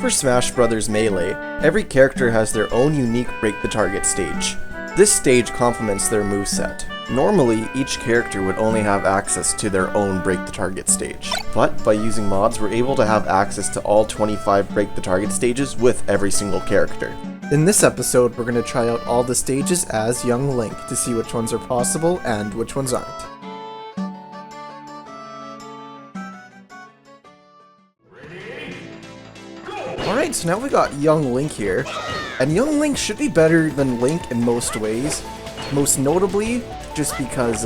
Super Smash Bros. Melee, every character has their own unique Break the Target stage. This stage complements their moveset. Normally, each character would only have access to their own Break the Target stage, but by using mods, we're able to have access to all 25 Break the Target stages with every single character. In this episode, we're going to try out all the stages as young Link to see which ones are possible and which ones aren't. Alright, so now we got young Link here, and young Link should be better than Link in most ways, most notably just because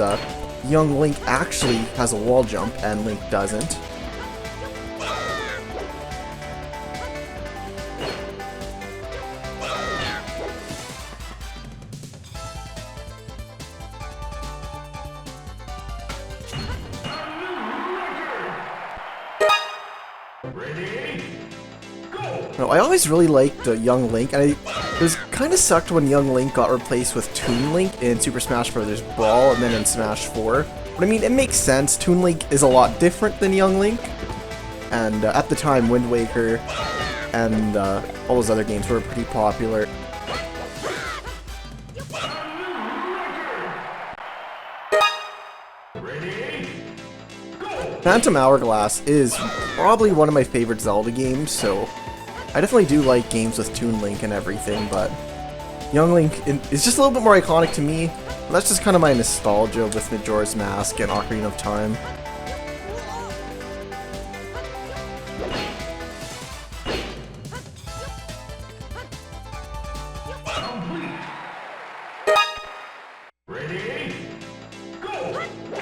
young Link actually has a wall jump and Link doesn't. No, I always really liked Young Link, and it was kind of sucked when Young Link got replaced with Toon Link in Super Smash Bros. Brawl and then in Smash 4. But I mean, it makes sense. Toon Link is a lot different than Young Link, and at the time, Wind Waker and all those other games were pretty popular. Phantom Hourglass is probably one of my favorite Zelda games, so I definitely do like games with Toon Link and everything, but Young Link is just a little bit more iconic to me. That's just kind of my nostalgia with Majora's Mask and Ocarina of Time.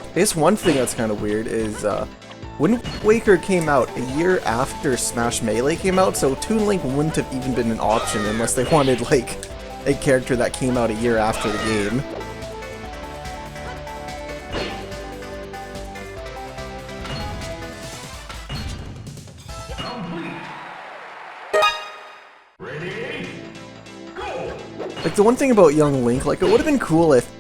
I guess one thing that's kind of weird is Wind Waker came out a year after Smash Melee came out, so Toon Link wouldn't have even been an option unless they wanted, like, a character that came out a year after the game. Like, the one thing about Young Link, like, it would have been cool if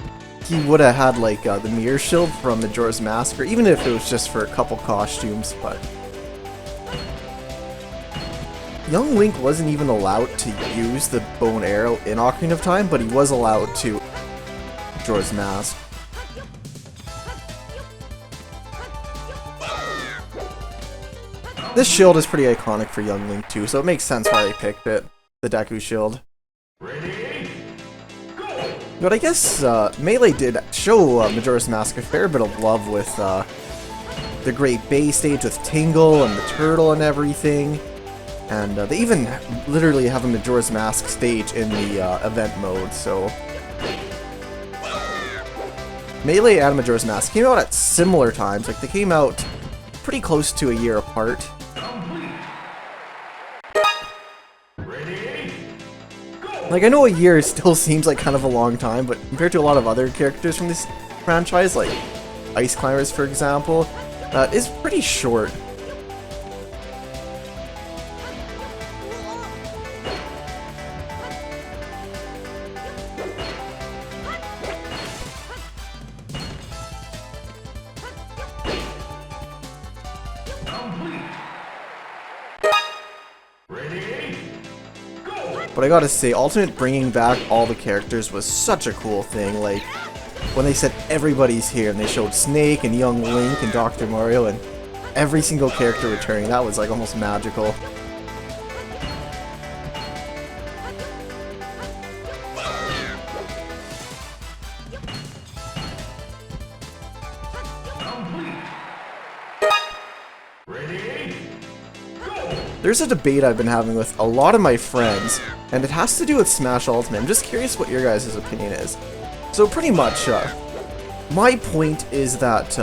he would have had, like, the mirror shield from Majora's Mask, or even if it was just for a couple costumes, but Young Link wasn't even allowed to use the bow and arrow in Ocarina of Time, but he was allowed to Majora's Mask. This shield is pretty iconic for Young Link too, so it makes sense why they picked it, the Deku shield. But I guess Melee did show Majora's Mask a fair bit of love with the Great Bay stage with Tingle and the turtle and everything. And they even literally have a Majora's Mask stage in the event mode, so Melee and Majora's Mask came out at similar times, like they came out pretty close to a year apart. Like, I know a year still seems like kind of a long time, but compared to a lot of other characters from this franchise, like Ice Climbers, for example, is pretty short. But I gotta say, Ultimate bringing back all the characters was such a cool thing. Like, when they said everybody's here and they showed Snake and Young Link and Dr. Mario and every single character returning, that was like almost magical. There's a debate I've been having with a lot of my friends, and it has to do with Smash Ultimate. I'm just curious what your guys' opinion is. So pretty much, my point is that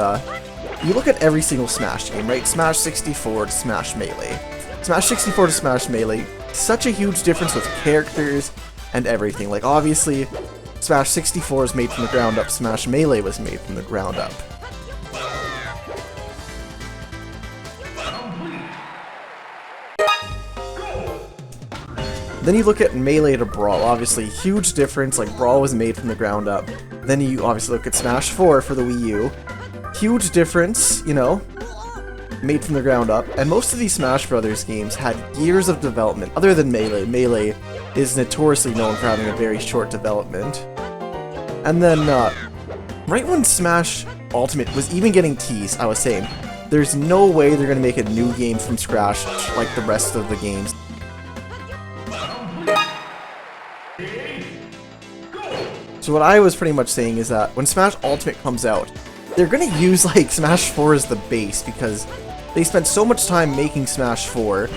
you look at every single Smash game, right? Smash 64 to Smash Melee. Smash 64 to Smash Melee, such a huge difference with characters and everything. Like, obviously, Smash 64 is made from the ground up, Smash Melee was made from the ground up. Then you look at Melee to Brawl, obviously huge difference, like Brawl was made from the ground up. Then you obviously look at Smash 4 for the Wii U. Huge difference, you know. made from the ground up, and most of these Smash Brothers games had years of development, other than Melee. Melee is notoriously known for having a very short development. And then, right when Smash Ultimate was even getting teased, I was saying, there's no way they're gonna make a new game from scratch like the rest of the games. So what I was pretty much saying is that when Smash Ultimate comes out, they're gonna use like Smash 4 as the base because they spent so much time making Smash 4,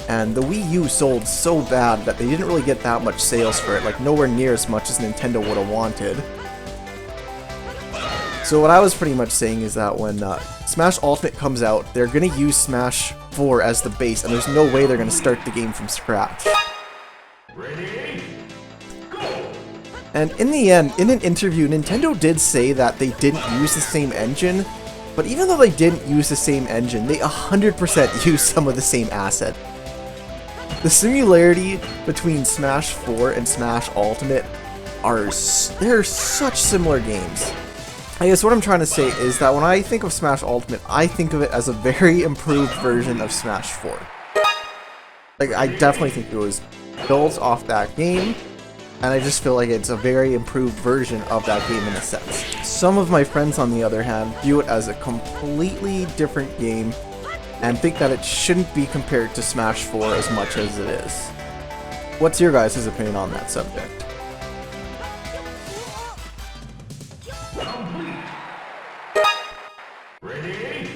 and the Wii U sold so bad that they didn't really get that much sales for it, like nowhere near as much as Nintendo would have wanted. So what I was pretty much saying is that when Smash Ultimate comes out, they're gonna use Smash 4 as the base, and there's no way they're gonna start the game from scratch. Ready? And in the end, in an interview, Nintendo did say that they didn't use the same engine, but even though they didn't use the same engine, they 100% used some of the same asset. The similarity between Smash 4 and Smash Ultimate they're such similar games. I guess what I'm trying to say is that when I think of Smash Ultimate, I think of it as a very improved version of Smash 4. Like, I definitely think it was built off that game, and I just feel like it's a very improved version of that game in a sense. Some of my friends, on the other hand, view it as a completely different game and think that it shouldn't be compared to Smash 4 as much as it is. What's your guys' opinion on that subject? Ready?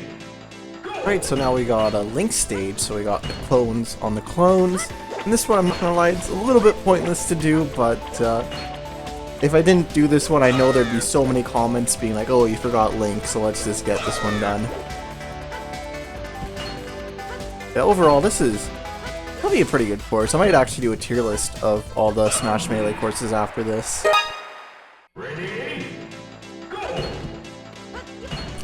Alright, so now we got a Link stage, so we got the clones on the clones. And this one, I'm not gonna lie, it's a little bit pointless to do, but if I didn't do this one, I know there'd be so many comments being like, oh, you forgot Link, so let's just get this one done. Yeah, overall, this is probably a pretty good course. I might actually do a tier list of all the Smash Melee courses after this. Ready? Go!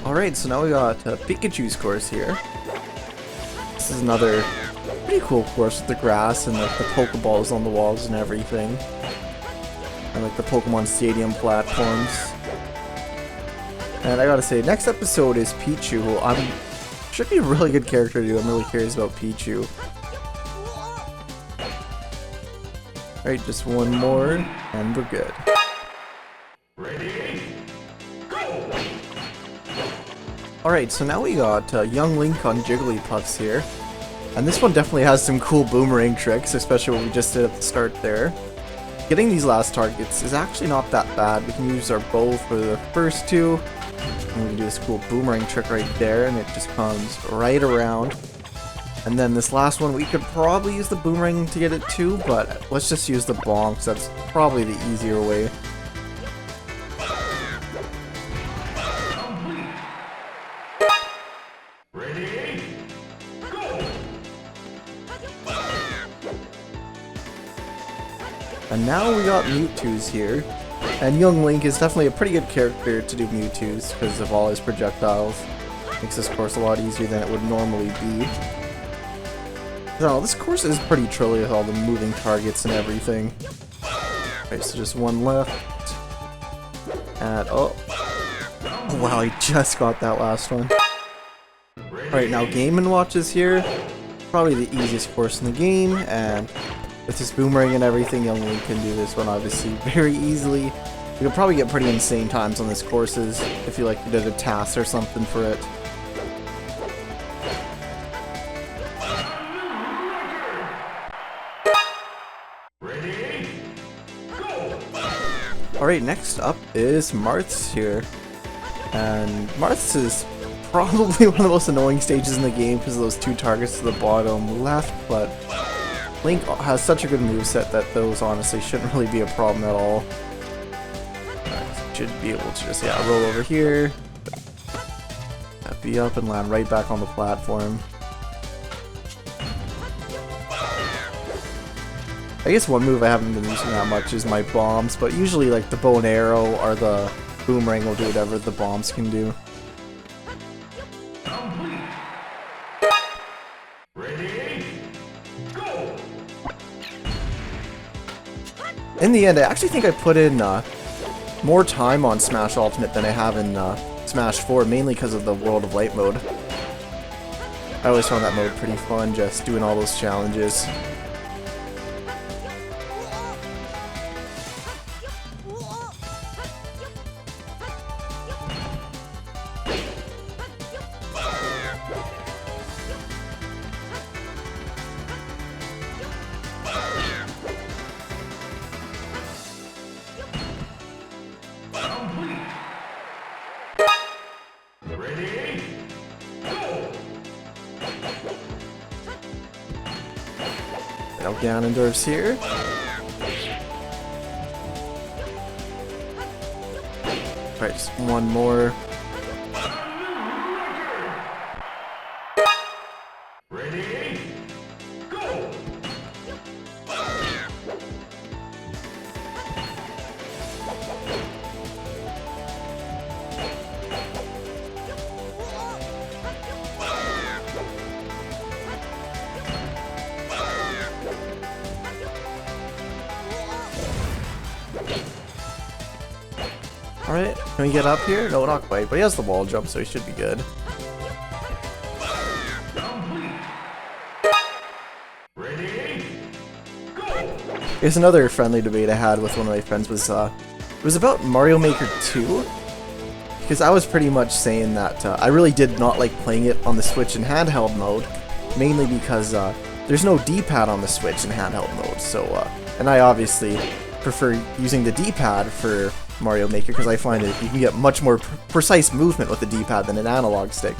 Alright, so now we got Pikachu's course here. This is another pretty cool course with the grass and like the Pokeballs on the walls and everything. And like the Pokemon Stadium platforms. And I gotta say, next episode is Pichu, who should be a really good character to do. I'm really curious about Pichu. Alright, just one more, and we're good. Ready? Go! Alright, so now we got young Link on JigglyPuffs here. And this one definitely has some cool boomerang tricks, especially what we just did at the start there. Getting these last targets is actually not that bad. We can use our bow for the first two. And we can do this cool boomerang trick right there, and it just comes right around. And then this last one, we could probably use the boomerang to get it too, but let's just use the bomb, because that's probably the easier way. Ready? Go! And now we got MewTwo's here. And young Link is definitely a pretty good character to do MewTwo's because of all his projectiles. Makes this course a lot easier than it would normally be. No, this course is pretty trilly with all the moving targets and everything. Alright, so just one left. And oh wow, I just got that last one. Alright, now Game & Watch is here. Probably the easiest course in the game, and with his boomerang and everything, young Link can do this one obviously very easily. You could probably get pretty insane times on these courses if you like did a task or something for it. Ready? Go! Alright, next up is Marth's here. And Marth's is probably one of the most annoying stages in the game because of those two targets to the bottom left, but Link has such a good moveset that those honestly shouldn't really be a problem at all. Should be able to just, yeah, roll over here, be up and land right back on the platform. I guess one move I haven't been using that much is my bombs, but usually like the bow and arrow or the boomerang will do whatever the bombs can do. Ready? Go! In the end, I actually think I put in more time on Smash Ultimate than I have in Smash 4, mainly because of the World of Light mode. I always found that mode pretty fun, just doing all those challenges. Ready? Go! Now Ganondorf's here. Alright, just one more. Ready? Go! Alright, can we get up here? No, not quite, but he has the wall jump, so he should be good. Ready? Go! Here's another friendly debate I had with one of my friends was, it was about Mario Maker 2. Because I was pretty much saying that I really did not like playing it on the Switch in handheld mode, mainly because there's no D-pad on the Switch in handheld mode, so, and I obviously prefer using the D-pad for Mario Maker because I find that you can get much more precise movement with the D-pad than an analog stick.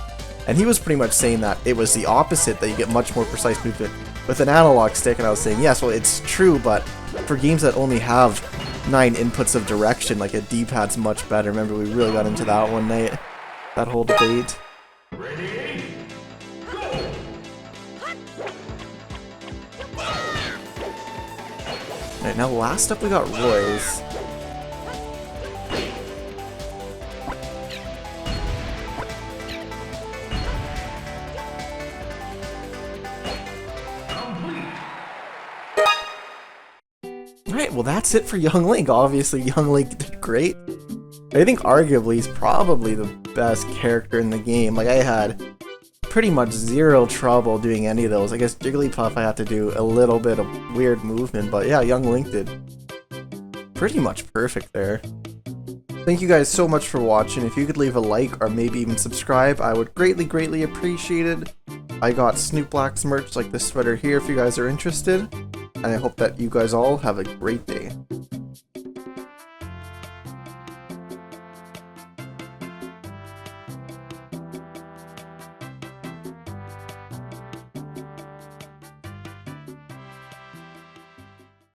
And he was pretty much saying that it was the opposite, that you get much more precise movement with an analog stick, and I was saying, yes, well, it's true, but for games that only have 9 inputs of direction, like a D-pad's much better. Remember, we really got into that one night, that whole debate. Ready? Go! Alright, now last up we got Roy's. Alright, well that's it for Young Link. Obviously, Young Link did great. I think arguably he's probably the best character in the game. Like, I had pretty much zero trouble doing any of those. I guess JigglyPuff I have to do a little bit of weird movement, but yeah, Young Link did pretty much perfect there. Thank you guys so much for watching. If you could leave a like or maybe even subscribe, I would greatly appreciate it. I got Snoop Black's merch like this sweater here if you guys are interested. And I hope that you guys all have a great day.